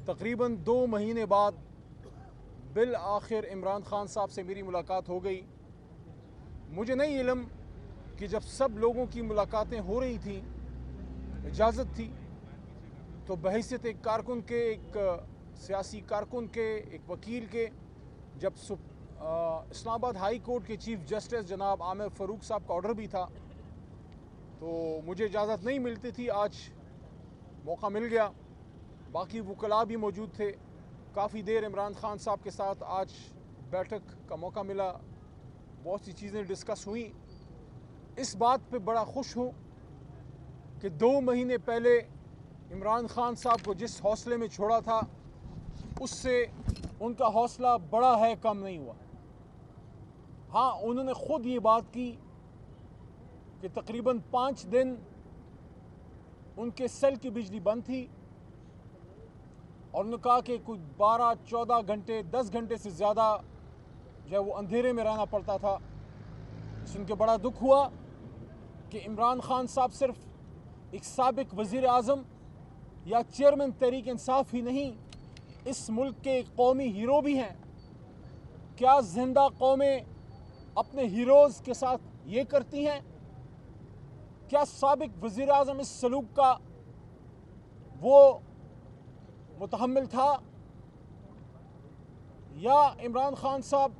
تقریباً 2 مہینے بعد بالآخر عمران خان صاحب سے میری ملاقات ہو گئی. مجھے نہیں علم کہ جب سب لوگوں کی ملاقاتیں ہو رہی تھیں، اجازت تھی، تو بحیثیت ایک کارکن کے، ایک سیاسی کارکن کے، ایک وکیل کے، جب اسلام آباد ہائی کورٹ کے چیف جسٹس جناب عامر فاروق صاحب کا آرڈر بھی تھا، تو مجھے اجازت نہیں ملتی تھی. آج موقع مل گیا. باقی وکلاء بھی موجود تھے. کافی دیر عمران خان صاحب کے ساتھ آج بیٹھک کا موقع ملا. بہت سی چیزیں ڈسکس ہوئیں. اس بات پہ بڑا خوش ہوں کہ 2 مہینے پہلے عمران خان صاحب کو جس حوصلے میں چھوڑا تھا، اس سے ان کا حوصلہ بڑا ہے، کم نہیں ہوا. ہاں، انہوں نے خود یہ بات کی کہ تقریباً 5 دن ان کے سیل کی بجلی بند تھی، اور انہوں نے کہا کہ کوئی 12-14 گھنٹے 10 گھنٹے سے زیادہ جو ہے وہ اندھیرے میں رہنا پڑتا تھا. سن کے بڑا دکھ ہوا کہ عمران خان صاحب صرف ایک سابق وزیر اعظم یا چیئرمین تحریک انصاف ہی نہیں، اس ملک کے ایک قومی ہیرو بھی ہیں. کیا زندہ قومیں اپنے ہیروز کے ساتھ یہ کرتی ہیں؟ کیا سابق وزیر اعظم اس سلوک کا وہ متحمل تھا، یا عمران خان صاحب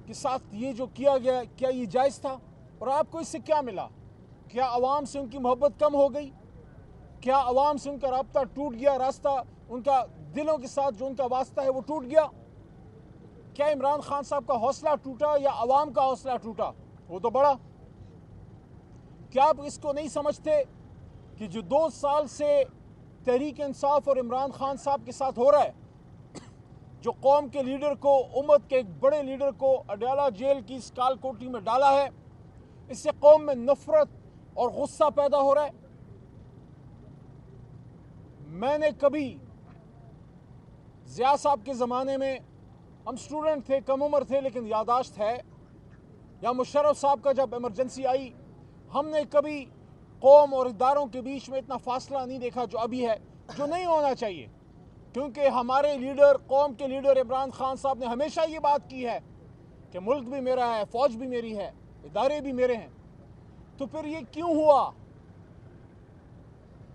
کے ساتھ یہ جو کیا گیا کیا یہ جائز تھا؟ اور آپ کو اس سے کیا ملا؟ کیا عوام سے ان کی محبت کم ہو گئی؟ کیا عوام سے ان کا رابطہ ٹوٹ گیا؟ راستہ ان کا دلوں کے ساتھ جو ان کا واسطہ ہے وہ ٹوٹ گیا؟ کیا عمران خان صاحب کا حوصلہ ٹوٹا یا عوام کا حوصلہ ٹوٹا؟ وہ تو بڑا. کیا آپ اس کو نہیں سمجھتے کہ جو 2 سال سے تحریک انصاف اور عمران خان صاحب کے ساتھ ہو رہا ہے، جو قوم کے لیڈر کو، امت کے ایک بڑے لیڈر کو اڈیالہ جیل کی اس کال کوٹری میں ڈالا ہے، اس سے قوم میں نفرت اور غصہ پیدا ہو رہا ہے؟ میں نے کبھی ضیاء صاحب کے زمانے میں، ہم سٹوڈنٹ تھے، کم عمر تھے، لیکن یاداشت ہے، یا مشرف صاحب کا جب ایمرجنسی آئی، ہم نے کبھی قوم اور اداروں کے بیچ میں اتنا فاصلہ نہیں دیکھا جو ابھی ہے، جو نہیں ہونا چاہیے. کیونکہ ہمارے لیڈر، قوم کے لیڈر عمران خان صاحب نے ہمیشہ یہ بات کی ہے کہ ملک بھی میرا ہے، فوج بھی میری ہے، ادارے بھی میرے ہیں. تو پھر یہ کیوں ہوا؟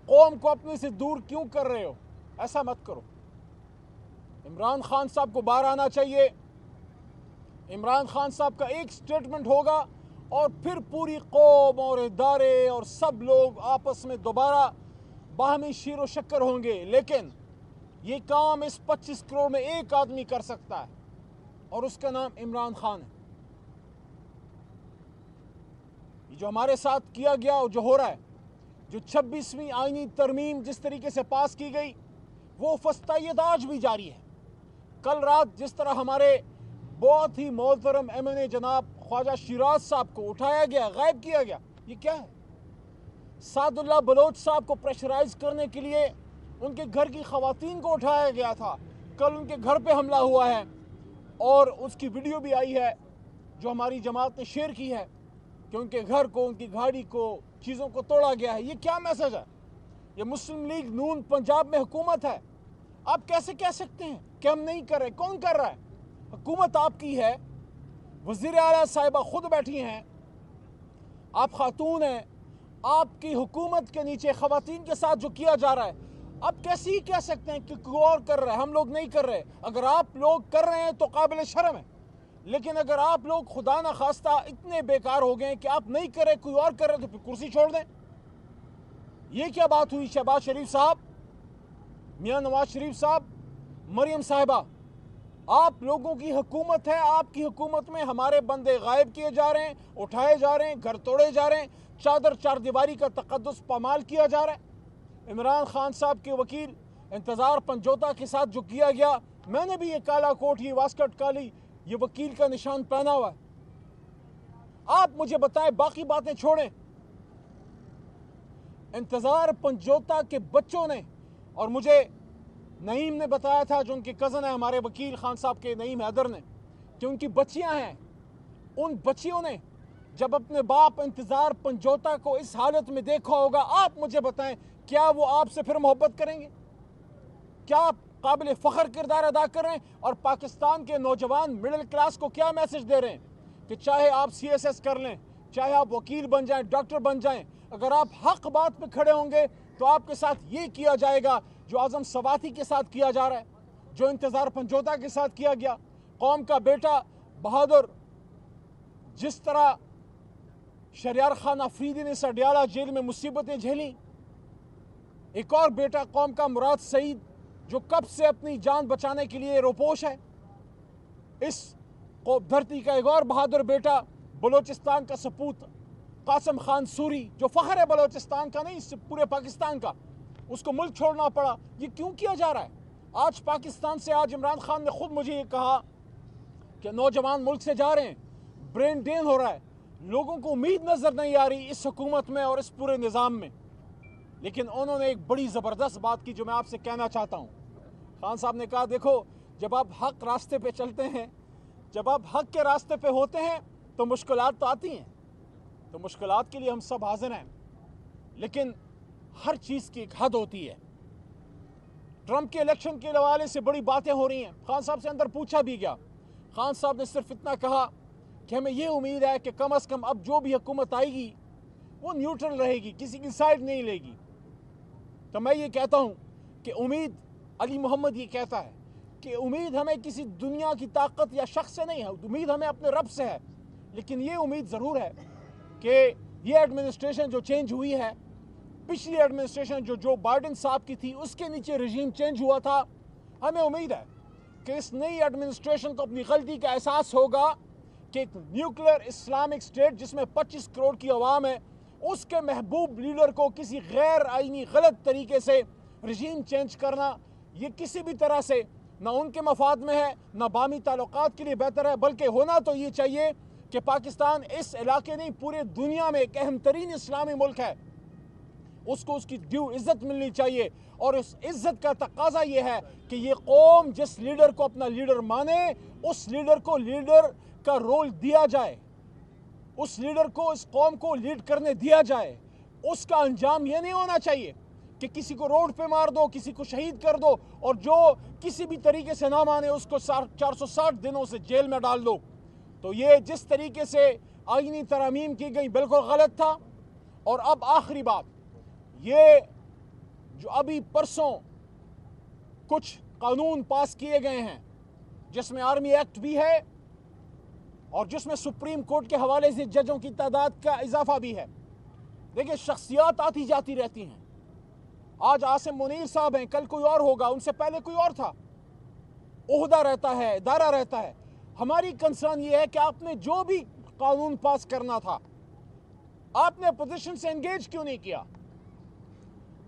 قوم کو اپنے سے دور کیوں کر رہے ہو؟ ایسا مت کرو. عمران خان صاحب کو باہر آنا چاہیے. عمران خان صاحب کا ایک سٹیٹمنٹ ہوگا اور پھر پوری قوم اور ادارے اور سب لوگ آپس میں دوبارہ باہمی شیر و شکر ہوں گے. لیکن یہ کام اس 25 کروڑ میں ایک آدمی کر سکتا ہے، اور اس کا نام عمران خان ہے. یہ جو ہمارے ساتھ کیا گیا اور جو ہو رہا ہے، جو 26ویں آئینی ترمیم جس طریقے سے پاس کی گئی، وہ فسطائیت آج بھی جاری ہے. کل رات جس طرح ہمارے بہت ہی محترم ایم این اے جناب خواجہ شیراز صاحب کو اٹھایا گیا، غائب کیا گیا، یہ کیا ہے؟ سعد اللہ بلوچ صاحب کو پریشرائز کرنے کے لیے ان کے گھر کی خواتین کو اٹھایا گیا تھا. کل ان کے گھر پہ حملہ ہوا ہے، اور اس کی ویڈیو بھی آئی ہے جو ہماری جماعت نے شیئر کی ہے کہ ان کے گھر کو، ان کی گاڑی کو، چیزوں کو توڑا گیا ہے. یہ کیا میسج ہے؟ یہ مسلم لیگ نون پنجاب میں حکومت ہے. آپ کیسے کہہ سکتے ہیں کہ ہم نہیں کر رہے؟ کون کر رہا ہے؟ حکومت آپ کی ہے، وزیر اعلیٰ صاحبہ خود بیٹھی ہیں، آپ خاتون ہیں. آپ کی حکومت کے نیچے خواتین کے ساتھ جو کیا جا رہا ہے، آپ کیسے ہی کہہ سکتے ہیں کہ کوئی اور کر رہا ہے، ہم لوگ نہیں کر رہے؟ اگر آپ لوگ کر رہے ہیں تو قابل شرم ہے. لیکن اگر آپ لوگ خدا نخواستہ اتنے بیکار ہو گئے کہ آپ نہیں کر رہے، کوئی اور کر رہے، تو پھر کرسی چھوڑ دیں. یہ کیا بات ہوئی؟ شہباز شریف صاحب، میاں نواز شریف صاحب، مریم صاحبہ، آپ لوگوں کی حکومت ہے. آپ کی حکومت میں ہمارے بندے غائب کیے جا رہے ہیں، اٹھائے جا رہے ہیں، گھر توڑے جا رہے ہیں، چادر چار دیواری کا تقدس پامال کیا جا رہا ہے. عمران خان صاحب کے وکیل انتظار پنجوتا کے ساتھ جو کیا گیا، میں نے بھی یہ کالا کوٹ، یہ واسکٹ کالی، یہ وکیل کا نشان پہنا ہوا ہے. آپ مجھے بتائیں، باقی باتیں چھوڑیں. انتظار پنجوتا کے بچوں نے، اور مجھے نعیم نے بتایا تھا جو ان کے کزن ہیں ہمارے وکیل خان صاحب کے، نعیم حیدر نے، کہ ان کی بچیاں ہیں. ان بچیوں نے جب اپنے باپ انتظار پنجوتا کو اس حالت میں دیکھا ہوگا، آپ مجھے بتائیں کیا وہ آپ سے پھر محبت کریں گے؟ کیا قابل فخر کردار ادا کر رہے ہیں، اور پاکستان کے نوجوان مڈل کلاس کو کیا میسج دے رہے ہیں کہ چاہے آپ CSS کر لیں، چاہے آپ وکیل بن جائیں، ڈاکٹر بن جائیں، اگر آپ حق بات پہ کھڑے ہوں گے تو آپ کے ساتھ یہ کیا جائے گا جو اعظم سواتی کے ساتھ کیا جا رہا ہے، جو انتظار پنجوتا کے ساتھ کیا گیا۔ قوم کا بیٹا بہادر جس طرح شہریار خان افریدی نے سڈیالہ جیل میں مصیبتیں جھیلیں، ایک اور بیٹا قوم کا مراد سعید جو کب سے اپنی جان بچانے کے لیے روپوش ہے، اس دھرتی کا ایک اور بہادر بیٹا بلوچستان کا سپوت قاسم خان سوری جو فخر ہے بلوچستان کا نہیں پورے پاکستان کا، اس کو ملک چھوڑنا پڑا۔ یہ کیوں کیا جا رہا ہے؟ آج پاکستان سے آج عمران خان نے خود مجھے یہ کہا کہ نوجوان ملک سے جا رہے ہیں، برین ڈرین ہو رہا ہے، لوگوں کو امید نظر نہیں آ رہی اس حکومت میں اور اس پورے نظام میں۔ لیکن انہوں نے ایک بڑی زبردست بات کی جو میں آپ سے کہنا چاہتا ہوں۔ خان صاحب نے کہا دیکھو جب آپ حق راستے پہ چلتے ہیں، جب آپ حق کے راستے پہ ہوتے ہیں تو مشکلات تو آتی ہیں، تو مشکلات کے لیے ہم سب حاضر ہیں، لیکن ہر چیز کی ایک حد ہوتی ہے۔ ٹرمپ کے الیکشن کے حوالے سے بڑی باتیں ہو رہی ہیں، خان صاحب سے اندر پوچھا بھی گیا، خان صاحب نے صرف اتنا کہا کہ ہمیں یہ امید ہے کہ کم از کم اب جو بھی حکومت آئے گی وہ نیوٹرل رہے گی، کسی کی سائڈ نہیں لے گی۔ تو میں یہ کہتا ہوں کہ امید، علی محمد یہ کہتا ہے کہ امید ہمیں کسی دنیا کی طاقت یا شخص سے نہیں ہے، امید ہمیں اپنے رب سے ہے، لیکن یہ امید ضرور ہے کہ یہ ایڈمنسٹریشن جو چینج ہوئی ہے، پچھلی ایڈمنسٹریشن جو بائیڈن صاحب کی تھی اس کے نیچے رژیم چینج ہوا تھا، ہمیں امید ہے کہ اس نئی ایڈمنسٹریشن کو اپنی غلطی کا احساس ہوگا کہ ایک نیوکلیر اسلامک اسٹیٹ جس میں 25 کروڑ کی عوام ہے، اس کے محبوب لیڈر کو کسی غیر آئینی غلط طریقے سے رژیم چینج کرنا، یہ کسی بھی طرح سے نہ ان کے مفاد میں ہے، نہ باہمی تعلقات کے لیے بہتر ہے، بلکہ ہونا تو یہ چاہیے کہ پاکستان اس علاقے نہیں پورے دنیا میں ایک اہم ترین اسلامی ملک ہے، اس کو اس کی ڈیو عزت ملنی چاہیے، اور اس عزت کا تقاضا یہ ہے کہ یہ قوم جس لیڈر کو اپنا لیڈر مانے، اس لیڈر کو لیڈر کا رول دیا جائے، اس لیڈر کو اس قوم کو لیڈ کرنے دیا جائے۔ اس کا انجام یہ نہیں ہونا چاہیے کہ کسی کو روڈ پہ مار دو، کسی کو شہید کر دو، اور جو کسی بھی طریقے سے نہ مانے اس کو 460 دنوں سے جیل میں ڈال دو۔ تو یہ جس طریقے سے آئینی ترامیم کی گئی بالکل غلط تھا۔ اور اب آخری بات، یہ جو ابھی پرسوں کچھ قانون پاس کیے گئے ہیں جس میں آرمی ایکٹ بھی ہے اور جس میں سپریم کورٹ کے حوالے سے ججوں کی تعداد کا اضافہ بھی ہے۔ دیکھیں شخصیات آتی جاتی رہتی ہیں، آج عاصم منیر صاحب ہیں، کل کوئی اور ہوگا، ان سے پہلے کوئی اور تھا، عہدہ رہتا ہے، ادارہ رہتا ہے۔ ہماری کنسرن یہ ہے کہ آپ نے جو بھی قانون پاس کرنا تھا آپ نے اپوزیشن سے انگیج کیوں نہیں کیا؟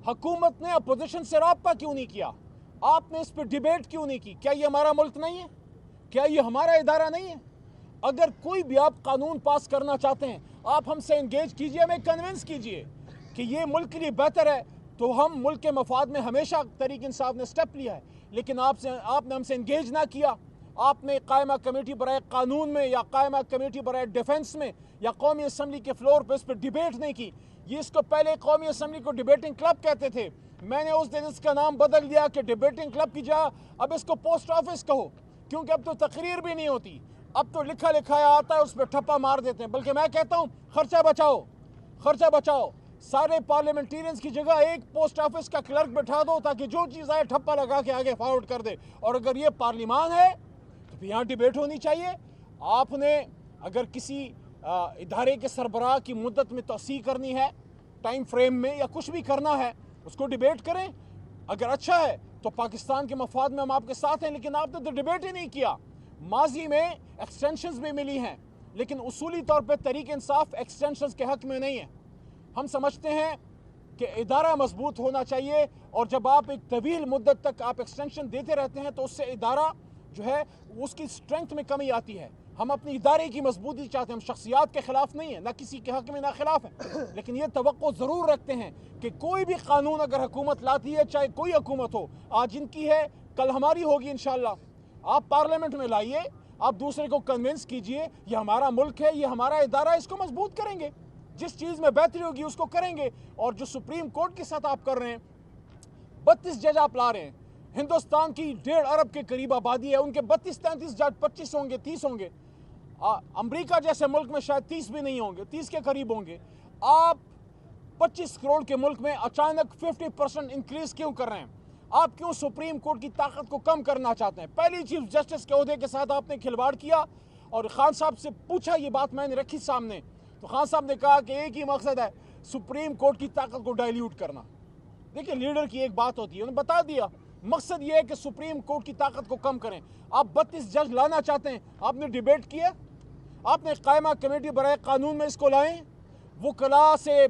حکومت نے اپوزیشن سے رابطہ کیوں نہیں کیا؟ آپ نے اس پہ ڈیبیٹ کیوں نہیں کی؟ کیا یہ ہمارا ملک نہیں ہے؟ کیا یہ ہمارا ادارہ نہیں ہے؟ اگر کوئی بھی آپ قانون پاس کرنا چاہتے ہیں آپ ہم سے انگیج کیجئے، ہمیں کنونس کیجئے کہ یہ ملک کے لیے بہتر ہے، تو ہم ملک کے مفاد میں ہمیشہ تحریک انصاف نے سٹیپ لیا ہے، لیکن آپ نے ہم سے انگیج نہ کیا۔ آپ نے قائمہ کمیٹی برائے قانون میں یا قائمہ کمیٹی برائے ڈیفنس میں یا قومی اسمبلی کے فلور پہ اس پہ ڈیبیٹ نہیں کی۔ یہ اس کو پہلے قومی اسمبلی کو ڈیبیٹنگ کلب کہتے تھے، میں نے اس دن اس کا نام بدل دیا کہ ڈیبیٹنگ کلب کی جگہ اب اس کو پوسٹ آفس کہو، کیونکہ اب تو تقریر بھی نہیں ہوتی، اب تو لکھا لکھایا آتا ہے اس پہ ٹھپا مار دیتے ہیں۔ بلکہ میں کہتا ہوں خرچہ بچاؤ، خرچہ بچاؤ، سارے پارلیمنٹیرینز کی جگہ ایک پوسٹ آفس کا کلرک بٹھا دو تاکہ جو چیز آئے ٹھپا لگا کے آگے فارورڈ کر دے۔ اور اگر یہ پارلیمان ہے تو یہاں ڈیبیٹ ہونی چاہیے۔ آپ نے اگر کسی ادارے کے سربراہ کی مدت میں توسیع کرنی ہے، ٹائم فریم میں، یا کچھ بھی کرنا ہے اس کو ڈیبیٹ کریں، اگر اچھا ہے تو پاکستان کے مفاد میں ہم آپ کے ساتھ ہیں، لیکن آپ نے تو ڈیبیٹ ہی نہیں کیا۔ ماضی میں ایکسٹینشنز بھی ملی ہیں لیکن اصولی طور پہ تحریک انصاف ایکسٹینشنز کے حق میں نہیں ہے۔ ہم سمجھتے ہیں کہ ادارہ مضبوط ہونا چاہیے، اور جب آپ ایک طویل مدت تک آپ ایکسٹینشن دیتے رہتے ہیں تو اس سے ادارہ جو ہے اس کی سٹرنگتھ میں کمی آتی ہے۔ ہم اپنی ادارے کی مضبوطی چاہتے ہیں، ہم شخصیات کے خلاف نہیں ہیں، نہ کسی کے حق میں نہ خلاف ہیں، لیکن یہ توقع ضرور رکھتے ہیں کہ کوئی بھی قانون اگر حکومت لاتی ہے، چاہے کوئی حکومت ہو، آج ان کی ہے کل ہماری ہوگی انشاءاللہ، آپ پارلیمنٹ میں لائیے، آپ دوسرے کو کنونس کیجئے یہ ہمارا ملک ہے، یہ ہمارا ادارہ ہے، اس کو مضبوط کریں گے، جس چیز میں بہتری ہوگی اس کو کریں گے۔ اور جو سپریم کورٹ کے ساتھ آپ کر رہے ہیں، 32 جج آپ لا رہے ہیں، ہندوستان کی 1.5 ارب کے قریب آبادی ہے، ان کے 32-33 جج 25 ہوں گے، 30 ہوں گے، امریکہ جیسے ملک میں شاید 30 بھی نہیں ہوں گے، 30 کے قریب ہوں گے۔ آپ 25 کروڑ کے ملک میں اچانک 50% انکریز کیوں کر رہے ہیں؟ آپ کیوں سپریم کورٹ کی طاقت کو کم کرنا چاہتے ہیں؟ پہلی چیف جسٹس کے عہدے کے ساتھ آپ نے کھلواڑ کیا، اور خان صاحب سے پوچھا، یہ بات میں نے رکھی سامنے، تو خان صاحب نے کہا کہ ایک ہی مقصد ہے، سپریم کورٹ کی طاقت کو ڈائلیوٹ کرنا۔ دیکھیں لیڈر کی ایک بات ہوتی ہے، انہوں نے بتا دیا مقصد یہ ہے کہ سپریم کورٹ کی طاقت کو کم کریں۔ آپ 32 جج لانا چاہتے ہیں، آپ نے ڈیبیٹ کیا، آپ نے قائمہ کمیٹی برائے قانون میں اس کو لائیں، وکلاء سے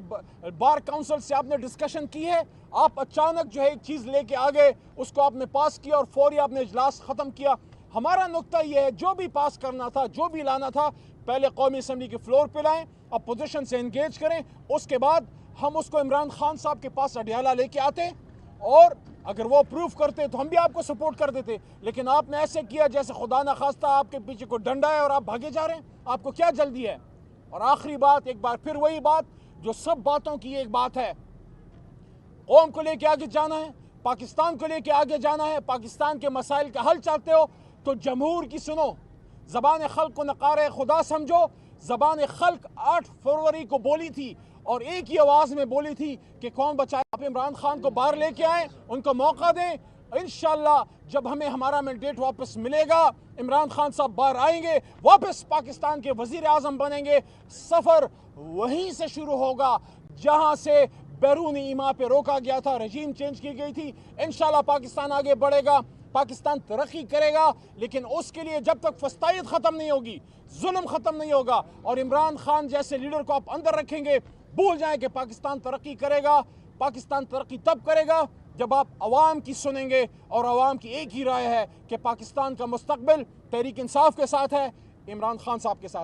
بار کاؤنسل سے آپ نے ڈسکشن کی ہے، آپ اچانک جو ہے ایک چیز لے کے آگئے، اس کو آپ نے پاس کیا اور فوری آپ نے اجلاس ختم کیا۔ ہمارا نقطہ یہ ہے، جو بھی پاس کرنا تھا، جو بھی لانا تھا، پہلے قومی اسمبلی کے فلور پہ لائیں، اپوزیشن سے انگیج کریں، اس کے بعد ہم اس کو عمران خان صاحب کے پاس اڈیالہ لے کے آتے، اور اگر وہ اپروف کرتے تو ہم بھی آپ کو سپورٹ کر دیتے۔ لیکن آپ نے ایسے کیا جیسے خدا نہ خواستہ آپ کے پیچھے کوئی ڈنڈا ہے اور آپ بھاگے جا رہے ہیں۔ آپ کو کیا جلدی ہے؟ اور آخری بات، ایک بار پھر وہی بات جو سب باتوں کی ایک بات ہے، قوم کو لے کے آگے جانا ہے، پاکستان کو لے کے آگے جانا ہے، پاکستان کے مسائل کا حل چاہتے ہو تو جمہور کی سنو، زبان خلق کو نقار خدا سمجھو۔ زبان خلق 8 فروری کو بولی تھی اور ایک ہی آواز میں بولی تھی کہ کون بچائے۔ آپ عمران خان کو باہر لے کے آئیں، ان کو موقع دیں، انشاءاللہ جب ہمیں ہمارا مینڈیٹ واپس ملے گا، عمران خان صاحب باہر آئیں گے، واپس پاکستان کے وزیر اعظم بنیں گے۔ سفر وہیں سے شروع ہوگا جہاں سے بیرونی ایما پہ روکا گیا تھا، رجیم چینج کی گئی تھی۔ انشاءاللہ پاکستان آگے بڑھے گا، پاکستان ترقی کرے گا، لیکن اس کے لیے جب تک فسطائیت ختم نہیں ہوگی، ظلم ختم نہیں ہوگا، اور عمران خان جیسے لیڈر کو آپ اندر رکھیں گے، بھول جائیں کہ پاکستان ترقی کرے گا۔ پاکستان ترقی تب کرے گا جب آپ عوام کی سنیں گے، اور عوام کی ایک ہی رائے ہے کہ پاکستان کا مستقبل تحریک انصاف کے ساتھ ہے، عمران خان صاحب کے ساتھ۔